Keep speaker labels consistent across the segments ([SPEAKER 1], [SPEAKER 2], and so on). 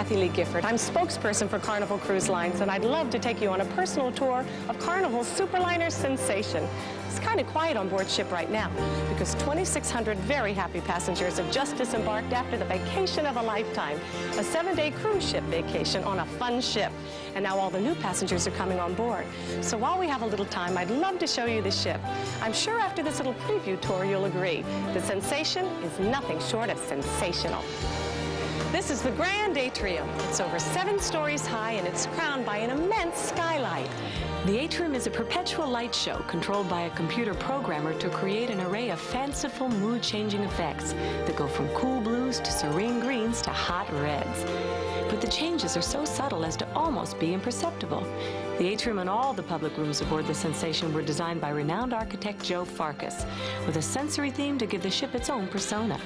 [SPEAKER 1] Kathy Lee Gifford. I'm spokesperson for Carnival Cruise Lines, and I'd love to take you on a personal tour of Carnival's Superliner Sensation. It's kind of quiet on board ship right now because 2,600 very happy passengers have just disembarked after the vacation of a lifetime, a 7-day cruise ship vacation on a fun ship. And now all the new passengers are coming on board. So while we have a little time, I'd love to show you the ship. I'm sure after this little preview tour, you'll agree. The Sensation is nothing short of sensational. This is the Grand Atrium. It's over 7 stories high, and it's crowned by an immense skylight.
[SPEAKER 2] The atrium is a perpetual light show controlled by a computer programmer to create an array of fanciful mood-changing effects that go from cool blues to serene greens to hot reds. But the changes are so subtle as to almost be imperceptible. The atrium and all the public rooms aboard the Sensation were designed by renowned architect Joe Farkas, with a sensory theme to give the ship its own persona.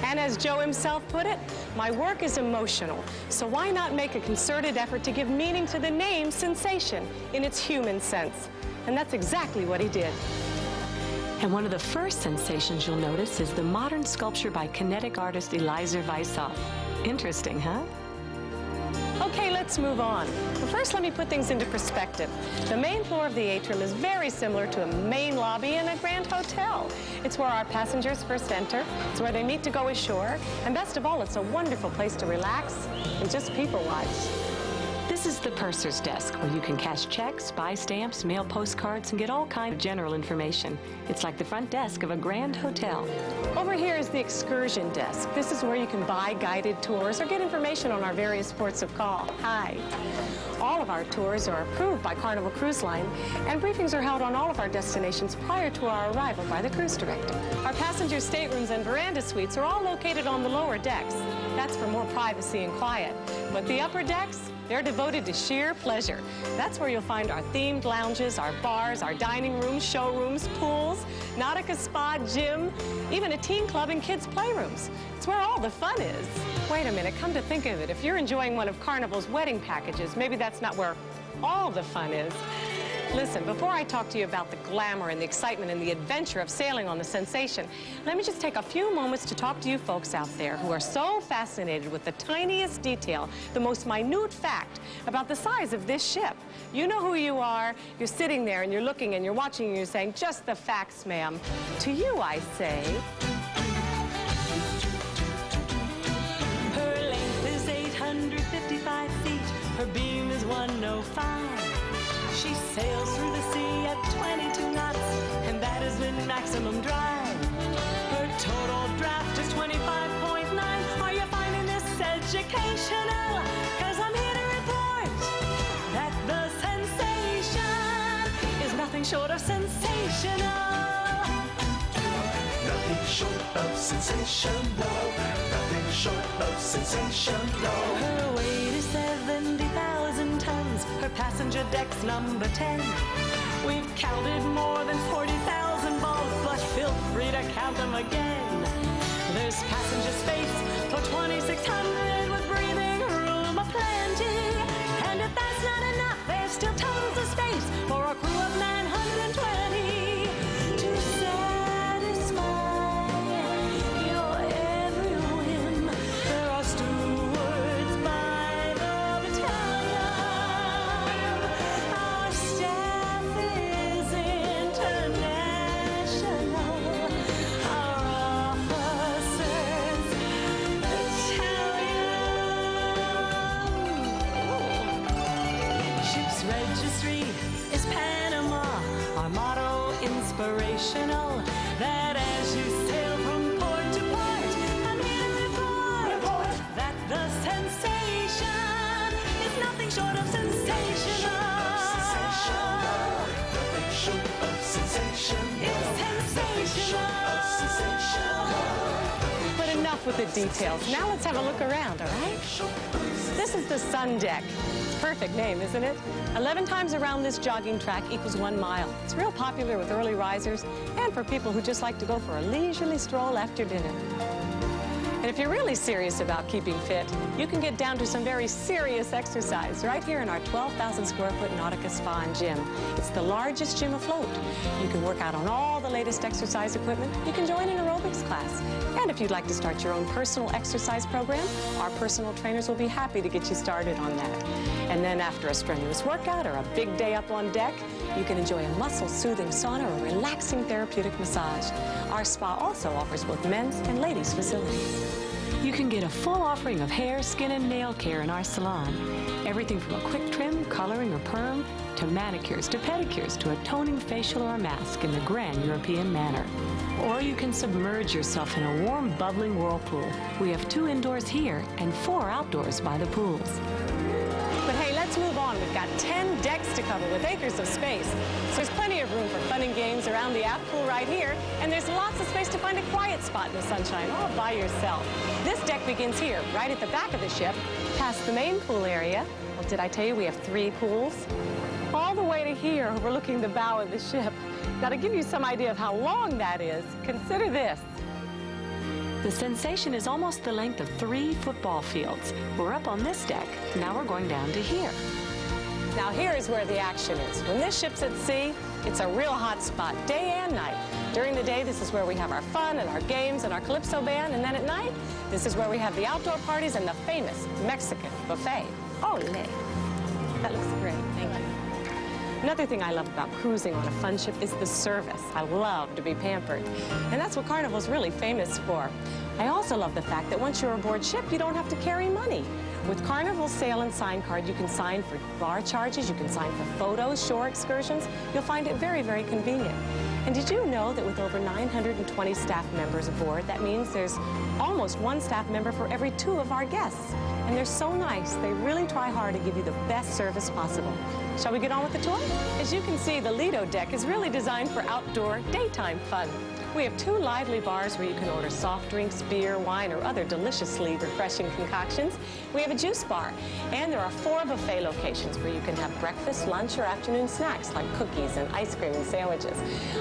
[SPEAKER 1] And as Joe himself put it, my work is emotional, so why not make a concerted effort to give meaning to the name Sensation in its human sense? And that's exactly what he did.
[SPEAKER 2] And one of the first sensations you'll notice is the modern sculpture by kinetic artist Eliezer Weishoff. Interesting, huh?
[SPEAKER 1] Okay, let's move on. But first, let me put things into perspective. The main floor of the atrium is very similar to a main lobby in a grand hotel. It's where our passengers first enter. It's where they meet to go ashore. And best of all, it's a wonderful place to relax and just people watch.
[SPEAKER 2] This is the purser's desk, where you can cash checks, buy stamps, mail postcards, and get all kinds of general information. It's like the front desk of a grand hotel.
[SPEAKER 1] Over here is the excursion desk. This is where you can buy guided tours or get information on our various ports of call. Hi. All of our tours are approved by Carnival Cruise Line, and briefings are held on all of our destinations prior to our arrival by the cruise director. Our passenger staterooms and veranda suites are all located on the lower decks. That's for more privacy and quiet. But the upper decks, they're devoted to sheer pleasure. That's where you'll find our themed lounges, our bars, our dining rooms, showrooms, pools, Nautica spa, gym, even a teen club and kids' playrooms. It's where all the fun is. Wait a minute, come to think of it, if you're enjoying one of Carnival's wedding packages, maybe that's not where all the fun is. Listen, before I talk to you about the glamour and the excitement and the adventure of sailing on the Sensation, let me just take a few moments to talk to you folks out there who are so fascinated with the tiniest detail, the most minute fact about the size of this ship. You know who you are. You're sitting there and you're looking and you're watching and you're saying, just the facts, ma'am. To you, I say.
[SPEAKER 3] Her length is 855 feet. Her beam is 105. She sails through the sea at 22 knots, and that is the maximum drive. Her total draft is 25.9. Are you finding this educational? 'Cause I'm here to report that the Sensation is nothing short of sensational.
[SPEAKER 4] Nothing short of sensational. Nothing short of sensational.
[SPEAKER 3] Her weight is 70,000 tons. Her passenger deck's number 10. We've counted more than 40,000 balls, but feel free to count them again. There's passenger space for 2,600 with breathing room aplenty. And if that's not enough, there's still tons of space for a crew of 920 to satisfy your every whim. There are stewards by the battalion. Our staff is international. Our officers Italian. Ship's registry is Panama. Our motto inspirational. That as you sail from port to port, I'm here to report that the Sensation is nothing short of sensational.
[SPEAKER 4] Nothing short of sensational.
[SPEAKER 3] It's sensational.
[SPEAKER 1] But enough with the details. Now let's have a look around, all right? This is the Sun Deck. Perfect name, isn't it? 11 times around this jogging track equals 1 mile. It's real popular with early risers and for people who just like to go for a leisurely stroll after dinner. And if you're really serious about keeping fit, you can get down to some very serious exercise right here in our 12,000 square foot Nautica Spa and Gym. It's the largest gym afloat. You can work out on all the latest exercise equipment. You can join an aerobics class. And if you'd like to start your own personal exercise program, our personal trainers will be happy to get you started on that. And then after a strenuous workout or a big day up on deck, you can enjoy a muscle-soothing sauna or relaxing therapeutic massage. Our spa also offers both men's and ladies' facilities.
[SPEAKER 2] You can get a full offering of hair, skin, and nail care in our salon. Everything from a quick trim, coloring, or perm, to manicures, to pedicures, to a toning facial or a mask in the grand European manner. Or you can submerge yourself in a warm, bubbling whirlpool. We have 2 indoors here and 4 outdoors by the pools.
[SPEAKER 1] But hey, let's move on. We've got 10 decks to cover with acres of space. So there's plenty of room for fun and games around the aft pool right here, and there's lots of space to find a quiet spot in the sunshine all by yourself. This deck begins here, right at the back of the ship, past the main pool area. Well, did I tell you we have 3 pools? All the way to here, overlooking the bow of the ship. Now, to give you some idea of how long that is, consider this.
[SPEAKER 2] The Sensation is almost the length of 3 football fields. We're up on this deck. Now we're going down to here.
[SPEAKER 1] Now here is where the action is. When this ship's at sea, it's a real hot spot, day and night. During the day, this is where we have our fun and our games and our calypso band, and then at night, this is where we have the outdoor parties and the famous Mexican buffet. Ole! That looks great, thank you. Another thing I love about cruising on a fun ship is the service. I love to be pampered. And that's what Carnival's really famous for. I also love the fact that once you're aboard ship, you don't have to carry money. With Carnival's Sail and Sign card, you can sign for bar charges, you can sign for photos, shore excursions. You'll find it very, very convenient. And did you know that with over 920 staff members aboard, that means there's almost 1 staff member for every 2 of our guests. And they're so nice. They really try hard to give you the best service possible. Shall we get on with the tour? As you can see, the Lido deck is really designed for outdoor daytime fun. We have 2 lively bars where you can order soft drinks, beer, wine, or other deliciously refreshing concoctions. We have a juice bar, and there are 4 buffet locations where you can have breakfast, lunch, or afternoon snacks like cookies and ice cream and sandwiches.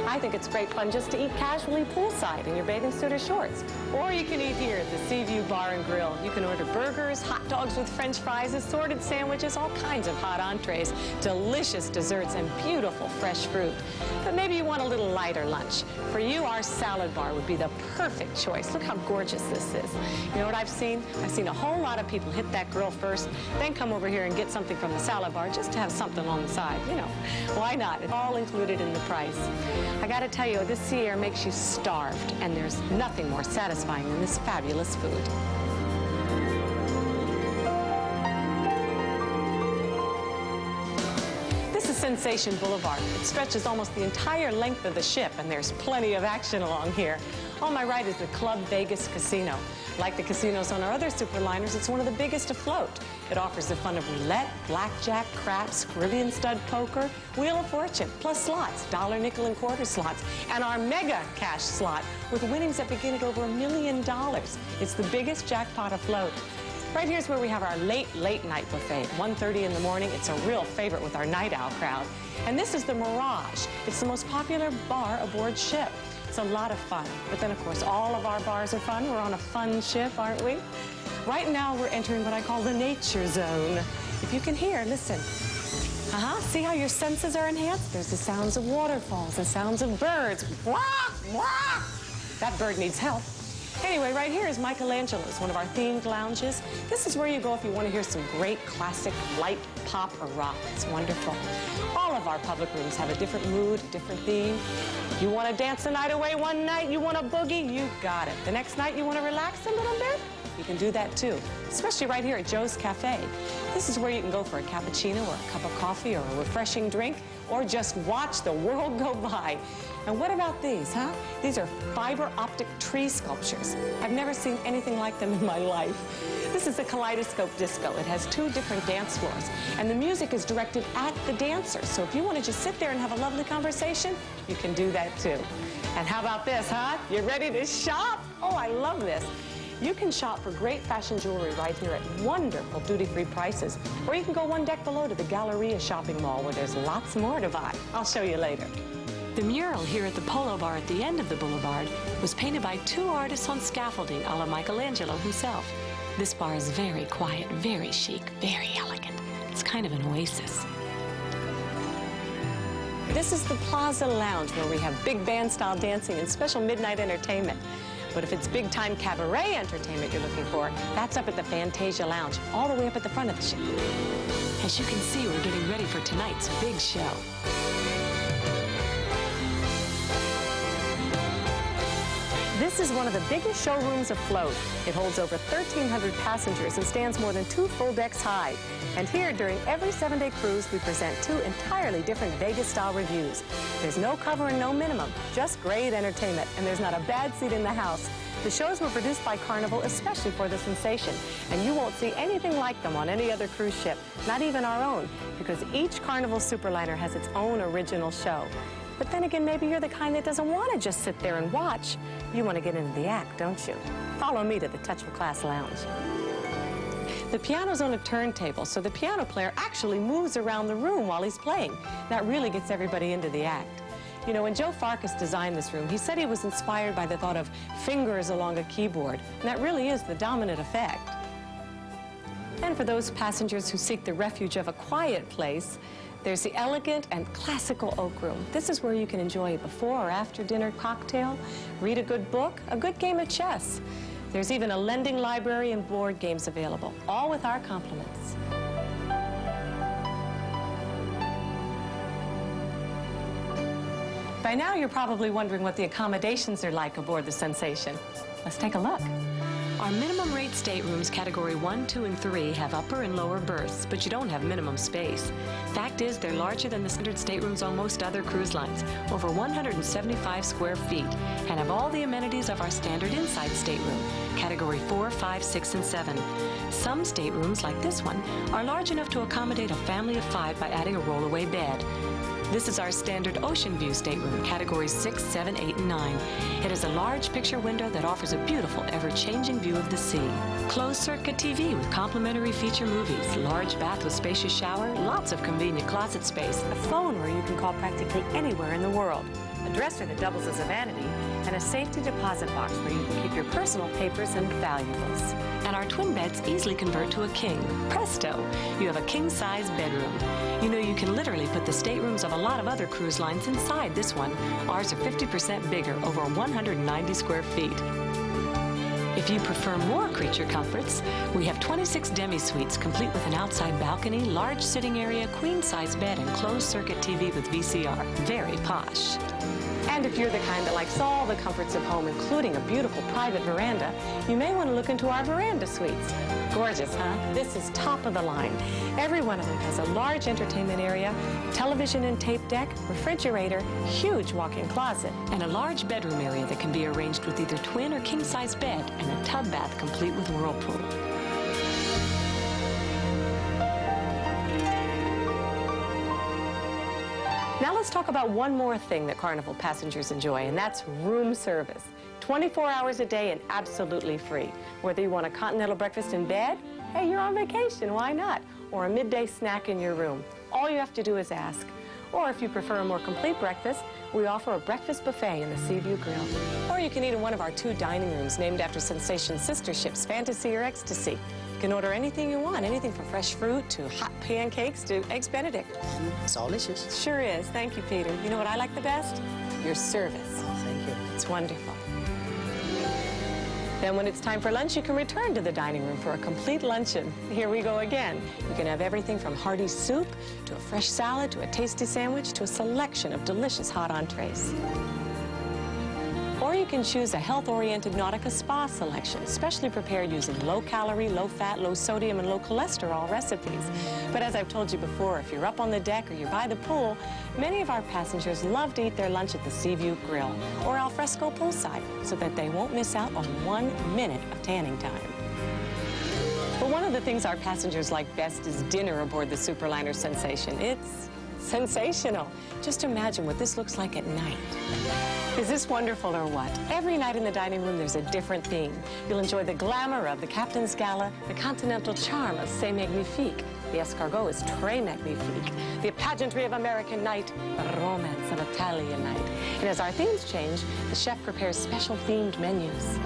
[SPEAKER 1] I think it's great fun just to eat casually poolside in your bathing suit or shorts. Or you can eat here at the Seaview Bar and Grill. You can order burgers, hot dogs with French fries, assorted sandwiches, all kinds of hot entrees, delicious desserts, and beautiful fresh fruit. But maybe you want a little lighter lunch. For you, our salad bar would be the perfect choice. Look how gorgeous this is. You know what I've seen? I've seen a whole lot of people hit that grill first, then come over here and get something from the salad bar just to have something on the side. You know, why not? It's all included in the price. I gotta tell you, this sea air makes you starved, and there's nothing more satisfying than this fabulous food. Sensation Boulevard. It stretches almost the entire length of the ship, and there's plenty of action along here. On my right is the Club Vegas Casino. Like the casinos on our other superliners, it's one of the biggest afloat. It offers the fun of roulette, blackjack, craps, Caribbean stud poker, Wheel of Fortune, plus slots, dollar, nickel, and quarter slots, and our mega cash slot with winnings that begin at over $1 million. It's the biggest jackpot afloat. Right here's where we have our late night buffet. 1:30 in the morning. It's a real favorite with our night owl crowd. And this is the Mirage. It's the most popular bar aboard ship. It's a lot of fun. But then, of course, all of our bars are fun. We're on a fun ship, aren't we? Right now, we're entering what I call the nature zone. If you can hear, listen. See how your senses are enhanced? There's the sounds of waterfalls, the sounds of birds. Wah, wah. That bird needs help. Anyway, right here is Michelangelo's, one of our themed lounges. This is where you go if you want to hear some great classic light pop or rock. It's wonderful. All of our public rooms have a different mood, a different theme. You want to dance the night away one night, you want to boogie, you got it. The next night you want to relax a little bit, you can do that too, especially right here at Joe's Cafe. This is where you can go for a cappuccino or a cup of coffee or a refreshing drink, or just watch the world go by. And what about these, huh? These are fiber optic tree sculptures. I've never seen anything like them in my life. This is the Kaleidoscope Disco. It has 2 different dance floors, and the music is directed at the dancers. So if you want to just sit there and have a lovely conversation, you can do that too. And how about this, huh? You ready to shop? Oh, I love this. You can shop for great fashion jewelry right here at wonderful duty-free prices. Or you can go 1 deck below to the Galleria shopping mall where there's lots more to buy. I'll show you later.
[SPEAKER 2] The mural here at the Polo Bar at the end of the boulevard was painted by 2 artists on scaffolding, a la Michelangelo himself. This bar is very quiet, very chic, very elegant. It's kind of an oasis.
[SPEAKER 1] This is the Plaza Lounge, where we have big band-style dancing and special midnight entertainment. But if it's big-time cabaret entertainment you're looking for, that's up at the Fantasia Lounge, all the way up at the front of the ship.
[SPEAKER 2] As you can see, we're getting ready for tonight's big show.
[SPEAKER 1] This is one of the biggest showrooms afloat. It holds over 1,300 passengers and stands more than 2 full decks high. And here, during every 7-day cruise, we present 2 entirely different Vegas-style reviews. There's no cover and no minimum, just great entertainment, and there's not a bad seat in the house. The shows were produced by Carnival especially for the Sensation, and you won't see anything like them on any other cruise ship, not even our own, because each Carnival superliner has its own original show. But then again, maybe you're the kind that doesn't want to just sit there and watch. You want to get into the act, don't you? Follow me to the Touch of Class Lounge. The piano's on a turntable, so the piano player actually moves around the room while he's playing. That really gets everybody into the act. You know, when Joe Farkas designed this room, he said he was inspired by the thought of fingers along a keyboard, and that really is the dominant effect. And for those passengers who seek the refuge of a quiet place, there's the elegant and classical Oak Room. This is where you can enjoy a before or after dinner cocktail, read a good book, a good game of chess. There's even a lending library and board games available, all with our compliments. By now, you're probably wondering what the accommodations are like aboard the Sensation. Let's take a look.
[SPEAKER 2] Our minimum rate staterooms, category 1, 2, and 3, have upper and lower berths, but you don't have minimum space. Fact is, they're larger than the standard staterooms on most other cruise lines, over 175 square feet, and have all the amenities of our standard inside stateroom, category 4, 5, 6, and 7. Some staterooms, like this one, are large enough to accommodate a family of 5 by adding a rollaway bed. This is our standard ocean view stateroom, categories 6, 7, 8, and 9. It has a large picture window that offers a beautiful, ever-changing view of the sea. Closed-circuit TV with complimentary feature movies, large bath with spacious shower, lots of convenient closet space,
[SPEAKER 1] A phone where you can call practically anywhere in the world, a dresser that doubles as a vanity, and a safety deposit box where you can keep your personal papers and valuables.
[SPEAKER 2] and our twin beds easily convert to a king. Presto! You have a king-size bedroom. You know, you can literally put the staterooms of a lot of other cruise lines inside this one. Ours are 50% bigger, over 190 square feet. If you prefer more creature comforts, we have 26 demi-suites, complete with an outside balcony, large sitting area, queen-size bed, and closed-circuit TV with VCR. Very posh.
[SPEAKER 1] And if you're the kind that likes all the comforts of home, including a beautiful private veranda, you may want to look into our veranda suites. Gorgeous, huh? This is top of the line. Every one of them has a large entertainment area, television and tape deck, refrigerator, huge walk-in closet,
[SPEAKER 2] And a large bedroom area that can be arranged with either twin or king-size bed, and a tub bath complete with whirlpool.
[SPEAKER 1] Now let's talk about one more thing that Carnival passengers enjoy, and that's room service. 24 hours a day and absolutely free. Whether you want a continental breakfast in bed, hey, you're on vacation, why not? Or a midday snack in your room. All you have to do is ask. Or if you prefer a more complete breakfast, we offer a breakfast buffet in the Seaview Grill. Or you can eat in one of our 2 dining rooms named after Sensation sister ships, Fantasy or Ecstasy. You can order anything you want, anything from fresh fruit to hot pancakes to eggs Benedict.
[SPEAKER 5] It's delicious.
[SPEAKER 1] Sure is. Thank you, Peter. You know what I like the best? Your service.
[SPEAKER 5] Oh, thank you.
[SPEAKER 1] It's wonderful. Then when it's time for lunch, you can return to the dining room for a complete luncheon. Here we go again. You can have everything from hearty soup to a fresh salad to a tasty sandwich to a selection of delicious hot entrees. Or you can choose a health-oriented Nautica Spa selection, specially prepared using low-calorie, low-fat, low-sodium, and low-cholesterol recipes. But as I've told you before, if you're up on the deck or you're by the pool, many of our passengers love to eat their lunch at the Seaview Grill or al fresco poolside so that they won't miss out on 1 minute of tanning time. But one of the things our passengers like best is dinner aboard the Superliner Sensation. It's sensational. Just imagine what this looks like at night. Is this wonderful or what? Every night in the dining room, there's a different theme. You'll enjoy the glamour of the Captain's Gala, the continental charm of C'est Magnifique, The escargot is très magnifique. The pageantry of American night, the romance of Italian night. And as our themes change, the chef prepares special themed menus.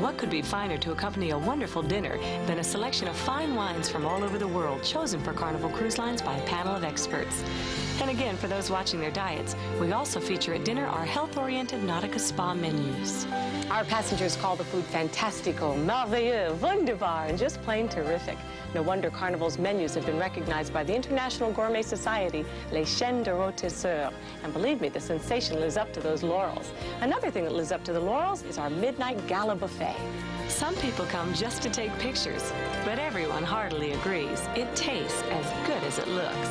[SPEAKER 2] What could be finer to accompany a wonderful dinner than a selection of fine wines from all over the world chosen for Carnival Cruise Lines by a panel of experts? And again, for those watching their diets, we also feature at dinner our health-oriented Nautica Spa menus.
[SPEAKER 1] Our passengers call the food fantastico, merveilleux, wunderbar, and just plain terrific. No wonder Carnival's menus have been recognized by the International Gourmet Society, Les Chaînes de Rôtisseurs. And believe me, the sensation lives up to those laurels. Another thing that lives up to the laurels is our midnight gala buffet.
[SPEAKER 2] Some people come just to take pictures, but everyone heartily agrees it tastes as good as it looks.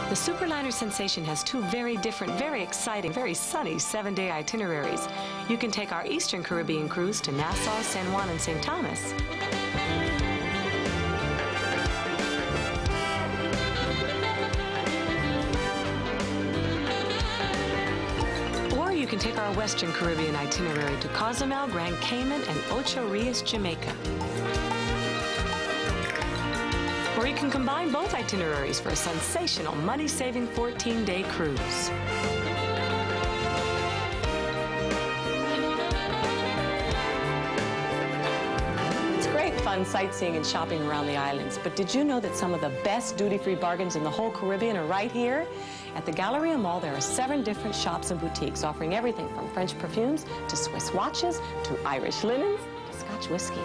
[SPEAKER 2] The Superliner Sensation has two very different, very exciting, very sunny 7-day itineraries. You can take our Eastern Caribbean cruise to Nassau, San Juan, and St. Thomas. Or you can take our Western Caribbean itinerary to Cozumel, Grand Cayman, and Ocho Rios, Jamaica. Or you can combine both itineraries for a sensational, money-saving 14-day cruise.
[SPEAKER 1] It's great fun sightseeing and shopping around the islands, but did you know that some of the best duty-free bargains in the whole Caribbean are right here? At the Galleria Mall, there are 7 different shops and boutiques offering everything from French perfumes to Swiss watches to Irish linens to Scotch whiskey.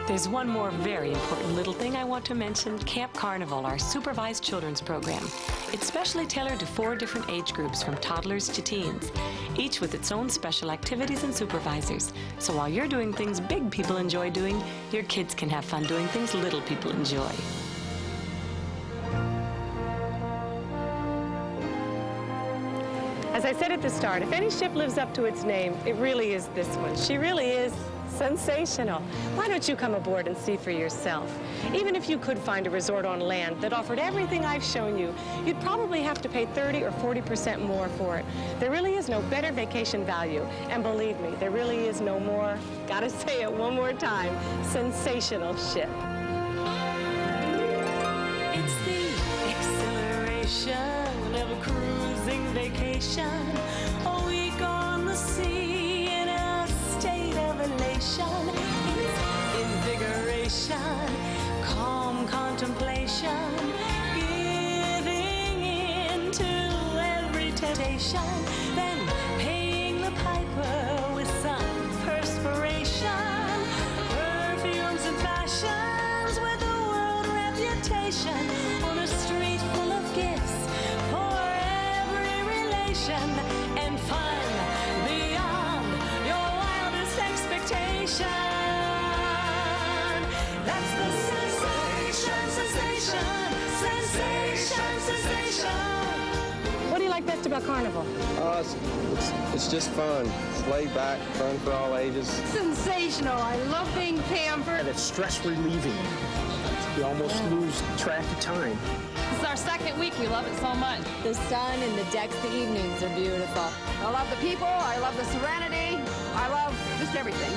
[SPEAKER 2] There's one more very important little thing I want to mention, Camp Carnival, our supervised children's program. It's specially tailored to 4 different age groups from toddlers to teens, each with its own special activities and supervisors. So while you're doing things big people enjoy doing, your kids can have fun doing things little people enjoy.
[SPEAKER 1] As I said at the start, if any ship lives up to its name, it really is this one. She really is sensational. Why don't you come aboard and see for yourself? Even if you could find a resort on land that offered everything I've shown you, you'd probably have to pay 30 or 40% more for it. There really is no better vacation value. And believe me, there really is no more, gotta say it one more time, sensational ship.
[SPEAKER 3] It's the exhilaration of a cruising vacation, a week on the sea in a state of elation. It's invigoration, calm contemplation, giving in to every temptation, then paying the piper with some perspiration, perfumes and fashions with a world reputation, on a street full of gifts for every relation, and fun beyond your wildest expectation. That's the sensation, sensation.
[SPEAKER 1] What do you like best about Carnival?
[SPEAKER 6] It's just fun. It's laid back, fun for all ages.
[SPEAKER 7] Sensational. I love being pampered.
[SPEAKER 5] And it's stress relieving. You almost lose track of time.
[SPEAKER 7] This is our second week. We love it so much.
[SPEAKER 8] The sun and the decks, the evenings are beautiful.
[SPEAKER 7] I love the people. I love the serenity. I love just everything.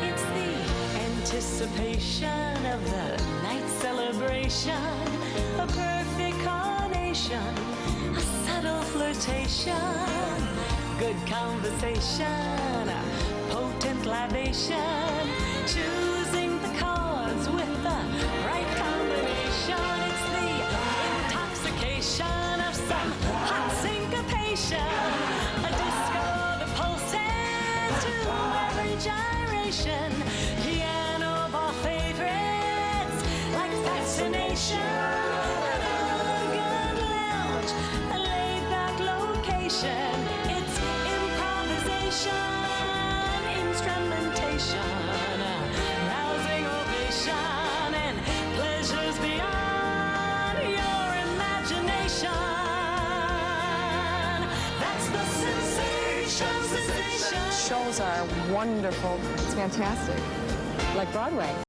[SPEAKER 3] It's the anticipation of the night celebration, a perfect carnation, a subtle flirtation, good conversation, a potent libation, choosing the cards with the right combination. It's the intoxication of some hot syncopation, a disco that pulses to every gyration, piano of our favorites like fascination, an elegant lounge, a laid-back location. It's improvisation, instrumentation, rousing ovation, and pleasures beyond your imagination. That's the sensation.
[SPEAKER 1] Shows are wonderful.
[SPEAKER 7] It's fantastic.
[SPEAKER 1] Like Broadway.